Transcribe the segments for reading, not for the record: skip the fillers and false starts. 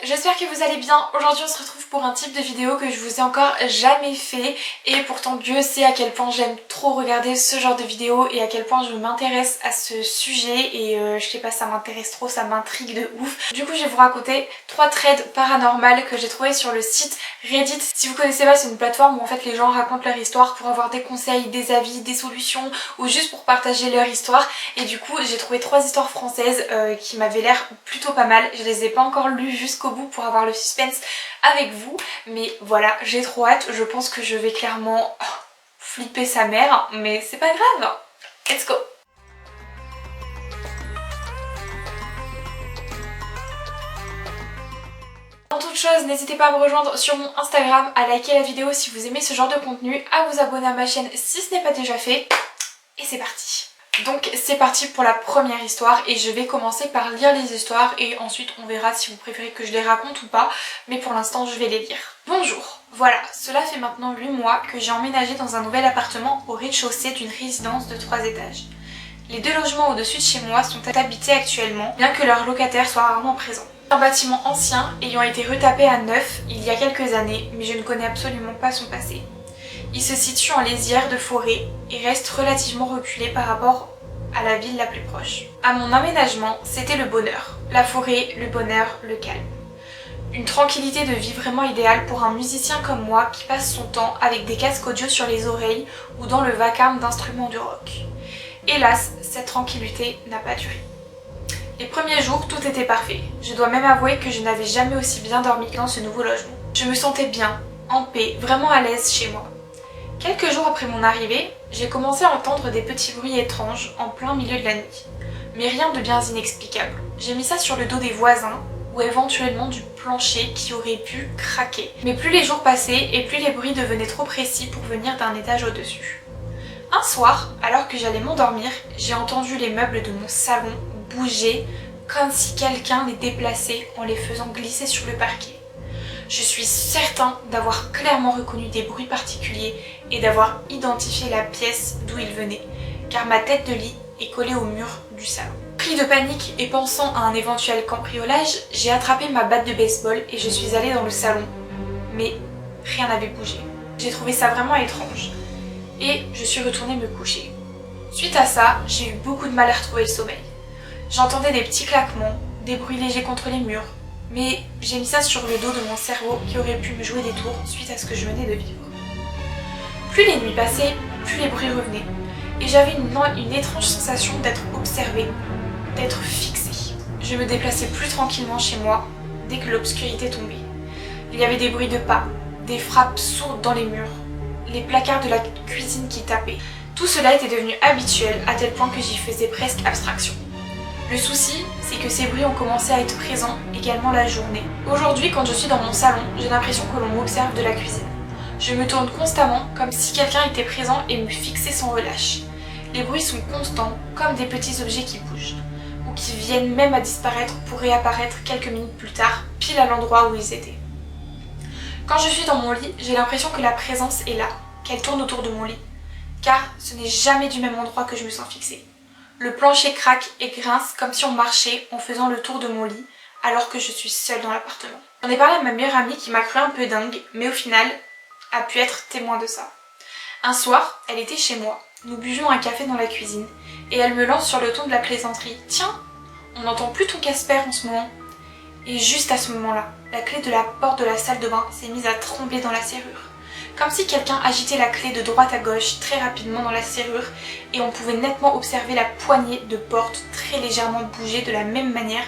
j'espère que vous allez bien. Aujourd'hui on se retrouve pour un type de vidéo que je vous ai encore jamais fait et pourtant Dieu sait à quel point j'aime trop regarder ce genre de vidéos et à quel point je m'intéresse à ce sujet et je sais pas, ça m'intéresse trop, ça m'intrigue de ouf. Du coup je vais vous raconter 3 trades paranormales que j'ai trouvées sur le site Reddit. Si vous connaissez pas, c'est une plateforme où en fait les gens racontent leur histoire pour avoir des conseils, des avis, des solutions ou juste pour partager leur histoire. Et du coup j'ai trouvé 3 histoires françaises qui m'avaient l'air plutôt pas mal. Je les ai pas encore lues jusqu'au bout pour avoir le suspense avec vous, mais voilà, j'ai trop hâte. Je pense que je vais clairement flipper sa mère, mais c'est pas grave. Let's go. En toute chose, n'hésitez pas à me rejoindre sur mon Instagram, à liker la vidéo si vous aimez ce genre de contenu, à vous abonner à ma chaîne si ce n'est pas déjà fait, et c'est parti. Donc c'est parti pour la première histoire et je vais commencer par lire les histoires et ensuite on verra si vous préférez que je les raconte ou pas, mais pour l'instant je vais les lire. Bonjour, voilà, cela fait maintenant 8 mois que j'ai emménagé dans un nouvel appartement au rez-de-chaussée d'une résidence de 3 étages. Les 2 logements au-dessus de chez moi sont habités actuellement, bien que leurs locataires soient rarement présents. Un bâtiment ancien ayant été retapé à neuf il y a quelques années, mais je ne connais absolument pas son passé. Il se situe en lisière de forêt et reste relativement reculé par rapport à la ville la plus proche. À mon emménagement, c'était le bonheur. La forêt, le bonheur, le calme. Une tranquillité de vie vraiment idéale pour un musicien comme moi qui passe son temps avec des casques audio sur les oreilles ou dans le vacarme d'instruments de rock. Hélas, cette tranquillité n'a pas duré. Les premiers jours, tout était parfait. Je dois même avouer que je n'avais jamais aussi bien dormi que dans ce nouveau logement. Je me sentais bien, en paix, vraiment à l'aise chez moi. Quelques jours après mon arrivée, j'ai commencé à entendre des petits bruits étranges en plein milieu de la nuit. Mais rien de bien inexplicable. J'ai mis ça sur le dos des voisins ou éventuellement du plancher qui aurait pu craquer. Mais plus les jours passaient et plus les bruits devenaient trop précis pour venir d'un étage au-dessus. Un soir, alors que j'allais m'endormir, j'ai entendu les meubles de mon salon bouger comme si quelqu'un les déplaçait en les faisant glisser sur le parquet. Je suis certain d'avoir clairement reconnu des bruits particuliers et d'avoir identifié la pièce d'où ils venaient, car ma tête de lit est collée au mur du salon. Pris de panique et pensant à un éventuel cambriolage, j'ai attrapé ma batte de baseball et je suis allée dans le salon. Mais rien n'avait bougé. J'ai trouvé ça vraiment étrange. Et je suis retournée me coucher. Suite à ça, j'ai eu beaucoup de mal à retrouver le sommeil. J'entendais des petits claquements, des bruits légers contre les murs, mais j'ai mis ça sur le dos de mon cerveau qui aurait pu me jouer des tours suite à ce que je venais de vivre. Plus les nuits passaient, plus les bruits revenaient, et j'avais une étrange sensation d'être observée, d'être fixée. Je me déplaçais plus tranquillement chez moi dès que l'obscurité tombait. Il y avait des bruits de pas, des frappes sourdes dans les murs, les placards de la cuisine qui tapaient. Tout cela était devenu habituel à tel point que j'y faisais presque abstraction. Le souci, c'est que ces bruits ont commencé à être présents également la journée. Aujourd'hui, quand je suis dans mon salon, j'ai l'impression que l'on m'observe de la cuisine. Je me tourne constamment comme si quelqu'un était présent et me fixait sans relâche. Les bruits sont constants, comme des petits objets qui bougent, ou qui viennent même à disparaître pour réapparaître quelques minutes plus tard, pile à l'endroit où ils étaient. Quand je suis dans mon lit, j'ai l'impression que la présence est là, qu'elle tourne autour de mon lit, car ce n'est jamais du même endroit que je me sens fixée. Le plancher craque et grince comme si on marchait en faisant le tour de mon lit alors que je suis seule dans l'appartement. J'en ai parlé à ma meilleure amie qui m'a cru un peu dingue, mais au final a pu être témoin de ça. Un soir, elle était chez moi, nous buvions un café dans la cuisine et elle me lance sur le ton de la plaisanterie. « Tiens, on n'entend plus ton Casper en ce moment ?» Et juste à ce moment-là, la clé de la porte de la salle de bain s'est mise à trembler dans la serrure. Comme si quelqu'un agitait la clé de droite à gauche très rapidement dans la serrure et on pouvait nettement observer la poignée de porte très légèrement bouger de la même manière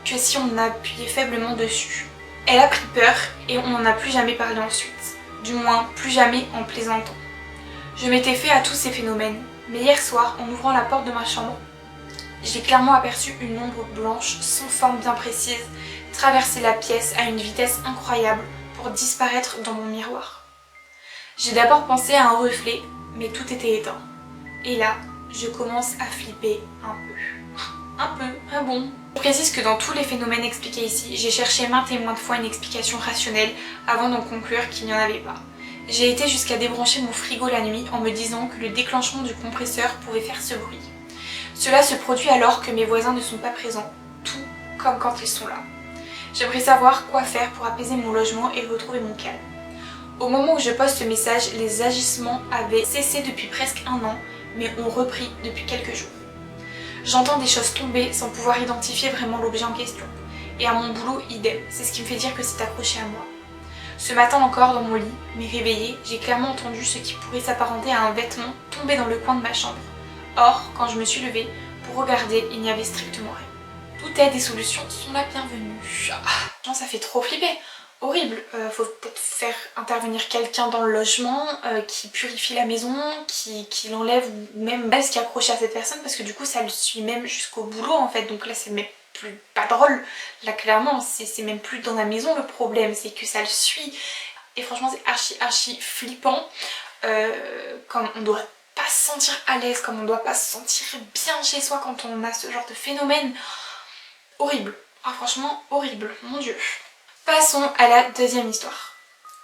que si on appuyait faiblement dessus. Elle a pris peur et on n'en a plus jamais parlé ensuite. Du moins, plus jamais en plaisantant. Je m'étais fait à tous ces phénomènes, mais hier soir, en ouvrant la porte de ma chambre, j'ai clairement aperçu une ombre blanche sans forme bien précise traverser la pièce à une vitesse incroyable pour disparaître dans mon miroir. J'ai d'abord pensé à un reflet, mais tout était éteint. Et là, je commence à flipper un peu. Ah bon. Je précise que dans tous les phénomènes expliqués ici, j'ai cherché maintes et maintes fois une explication rationnelle avant d'en conclure qu'il n'y en avait pas. J'ai été jusqu'à débrancher mon frigo la nuit en me disant que le déclenchement du compresseur pouvait faire ce bruit. Cela se produit alors que mes voisins ne sont pas présents, tout comme quand ils sont là. J'aimerais savoir quoi faire pour apaiser mon logement et retrouver mon calme. Au moment où je poste ce message, les agissements avaient cessé depuis presque un an, mais ont repris depuis quelques jours. J'entends des choses tomber sans pouvoir identifier vraiment l'objet en question. Et à mon boulot, idem, c'est ce qui me fait dire que c'est accroché à moi. Ce matin encore, dans mon lit, mais réveillée, j'ai clairement entendu ce qui pourrait s'apparenter à un vêtement tomber dans le coin de ma chambre. Or, quand je me suis levée, pour regarder, il n'y avait strictement rien. Toute aide et solutions sont la bienvenue. Ah, ça fait trop flipper. Horrible. Faut peut-être faire intervenir quelqu'un dans le logement qui purifie la maison, qui l'enlève ou même ce qui est accroché à cette personne parce que du coup ça le suit même jusqu'au boulot en fait. Donc là c'est même plus pas drôle. Là clairement c'est même plus dans la maison le problème, c'est que ça le suit. Et franchement c'est archi flippant. Comme on doit pas se sentir à l'aise, comme on doit pas se sentir bien chez soi quand on a ce genre de phénomène. Horrible. Ah franchement horrible, mon dieu. Passons à la deuxième histoire.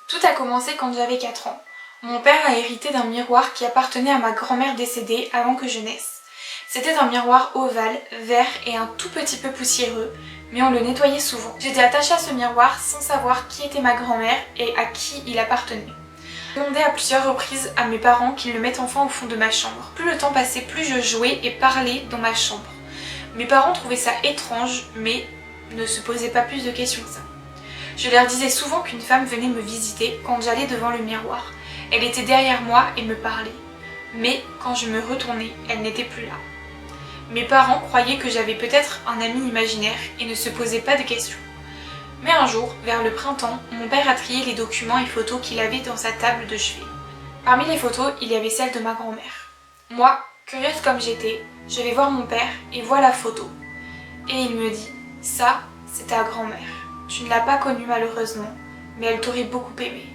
Tout a commencé quand j'avais 4 ans. Mon père a hérité d'un miroir qui appartenait à ma grand-mère décédée avant que je naisse. C'était un miroir ovale, vert et un tout petit peu poussiéreux, mais on le nettoyait souvent. J'étais attachée à ce miroir sans savoir qui était ma grand-mère et à qui il appartenait. J'ai demandé à plusieurs reprises à mes parents qu'ils le mettent enfin au fond de ma chambre. Plus le temps passait, plus je jouais et parlais dans ma chambre. Mes parents trouvaient ça étrange, mais ne se posaient pas plus de questions que ça. Je leur disais souvent qu'une femme venait me visiter quand j'allais devant le miroir. Elle était derrière moi et me parlait. Mais quand je me retournais, elle n'était plus là. Mes parents croyaient que j'avais peut-être un ami imaginaire et ne se posaient pas de questions. Mais un jour, vers le printemps, mon père a trié les documents et photos qu'il avait dans sa table de chevet. Parmi les photos, il y avait celle de ma grand-mère. Moi, curieuse comme j'étais, je vais voir mon père et vois la photo. Et il me dit « Ça, c'est ta grand-mère. Tu ne l'as pas connue malheureusement, mais elle t'aurait beaucoup aimé. »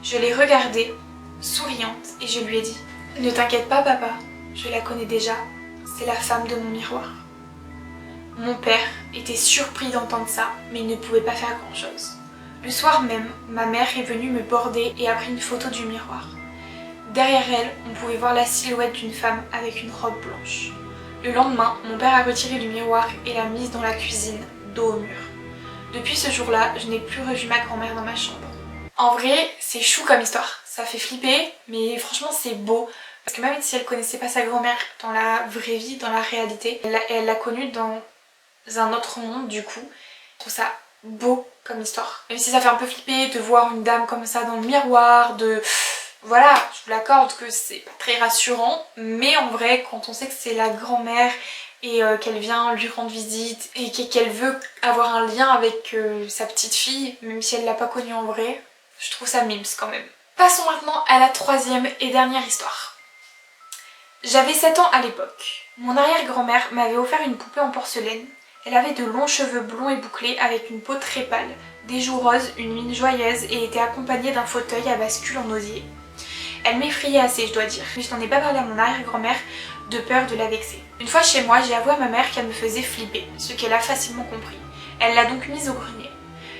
Je l'ai regardée, souriante, et je lui ai dit « Ne t'inquiète pas papa, je la connais déjà, c'est la femme de mon miroir. » Mon père était surpris d'entendre ça, mais il ne pouvait pas faire grand-chose. Le soir même, ma mère est venue me border et a pris une photo du miroir. Derrière elle, on pouvait voir la silhouette d'une femme avec une robe blanche. Le lendemain, mon père a retiré le miroir et l'a mise dans la cuisine, dos au mur. Depuis ce jour-là, je n'ai plus revu ma grand-mère dans ma chambre. En vrai, c'est chou comme histoire. Ça fait flipper, mais franchement c'est beau. Parce que même si elle connaissait pas sa grand-mère dans la vraie vie, dans la réalité, elle l'a connue dans un autre monde du coup. Je trouve ça beau comme histoire. Même si ça fait un peu flipper de voir une dame comme ça dans le miroir, Voilà, je vous l'accorde que c'est pas très rassurant, mais en vrai, quand on sait que c'est la grand-mère et qu'elle vient lui rendre visite et qu'elle veut avoir un lien avec sa petite fille, même si elle l'a pas connue en vrai, je trouve ça mimes quand même. Passons maintenant à la troisième et dernière histoire. J'avais 7 ans à l'époque. Mon arrière-grand-mère m'avait offert une poupée en porcelaine. Elle avait de longs cheveux blonds et bouclés avec une peau très pâle, des joues roses, une mine joyeuse et était accompagnée d'un fauteuil à bascule en osier. Elle m'effrayait assez, je dois dire, mais je n'en ai pas parlé à mon arrière-grand-mère de peur de la vexer. Une fois chez moi, j'ai avoué à ma mère qu'elle me faisait flipper, ce qu'elle a facilement compris. Elle l'a donc mise au grenier.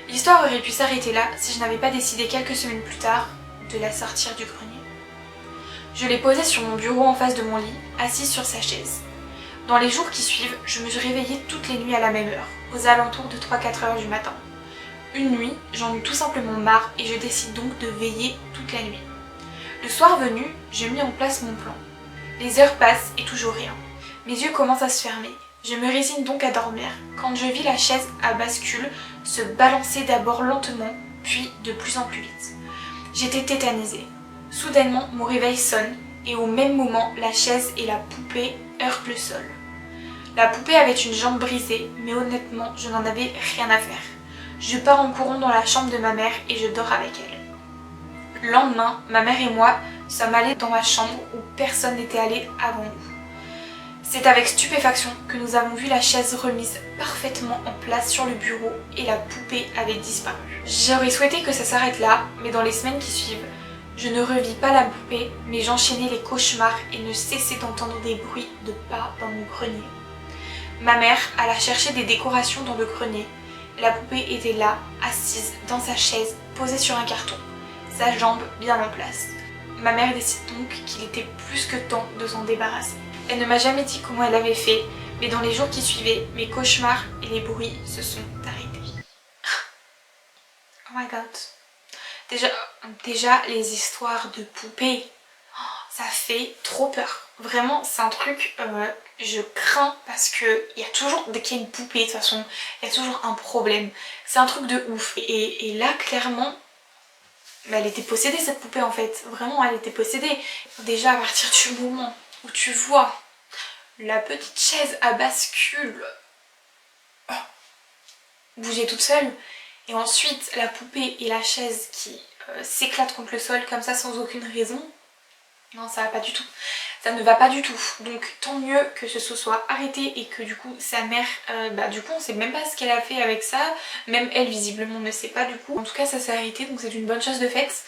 L'histoire aurait pu s'arrêter là si je n'avais pas décidé quelques semaines plus tard de la sortir du grenier. Je l'ai posée sur mon bureau en face de mon lit, assise sur sa chaise. Dans les jours qui suivent, je me suis réveillée toutes les nuits à la même heure, aux alentours de 3-4 heures du matin. Une nuit, j'en eus tout simplement marre et je décide donc de veiller toute la nuit. Le soir venu, j'ai mis en place mon plan. Les heures passent et toujours rien. Mes yeux commencent à se fermer. Je me résigne donc à dormir quand je vis la chaise à bascule se balancer d'abord lentement, puis de plus en plus vite. J'étais tétanisée. Soudainement, mon réveil sonne et au même moment, la chaise et la poupée heurtent le sol. La poupée avait une jambe brisée, mais honnêtement, je n'en avais rien à faire. Je pars en courant dans la chambre de ma mère et je dors avec elle. Le lendemain, ma mère et moi sommes allés dans ma chambre où personne n'était allé avant nous. C'est avec stupéfaction que nous avons vu la chaise remise parfaitement en place sur le bureau et la poupée avait disparu. J'aurais souhaité que ça s'arrête là, mais dans les semaines qui suivent, je ne revis pas la poupée, mais j'enchaînais les cauchemars et ne cessais d'entendre des bruits de pas dans mon grenier. Ma mère alla chercher des décorations dans le grenier. La poupée était là, assise dans sa chaise, posée sur un carton, sa jambe bien en place. Ma mère décide donc qu'il était plus que temps de s'en débarrasser. Elle ne m'a jamais dit comment elle avait fait, mais dans les jours qui suivaient, mes cauchemars et les bruits se sont arrêtés. Oh my god. Déjà les histoires de poupées, ça fait trop peur. Vraiment, c'est un truc, je crains parce que il y a toujours, dès qu'il y a une poupée de toute façon, il y a toujours un problème. C'est un truc de ouf. Et là, clairement, elle était possédée cette poupée en fait. Vraiment, elle était possédée. Déjà, à partir du moment où tu vois la petite chaise à bascule bouger toute seule, et ensuite la poupée et la chaise qui s'éclatent contre le sol comme ça sans aucune raison, non, ça va pas du tout. Ça ne va pas du tout. Donc tant mieux que ce soit arrêté et que du coup sa mère, du coup on sait même pas ce qu'elle a fait avec ça. Même elle visiblement ne sait pas du coup. En tout cas ça s'est arrêté, donc c'est une bonne chose de faite.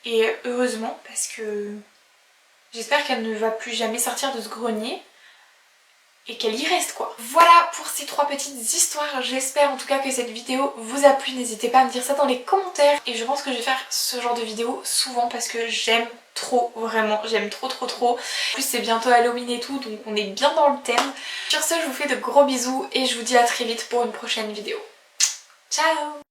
Et heureusement parce que j'espère qu'elle ne va plus jamais sortir de ce grenier. Et qu'elle y reste quoi. Voilà pour ces 3 petites histoires. J'espère en tout cas que cette vidéo vous a plu. N'hésitez pas à me dire ça dans les commentaires. Et je pense que je vais faire ce genre de vidéo souvent parce que j'aime trop, vraiment. J'aime trop. En plus c'est bientôt Halloween et tout, donc on est bien dans le thème. Sur ce, je vous fais de gros bisous et je vous dis à très vite pour une prochaine vidéo. Ciao!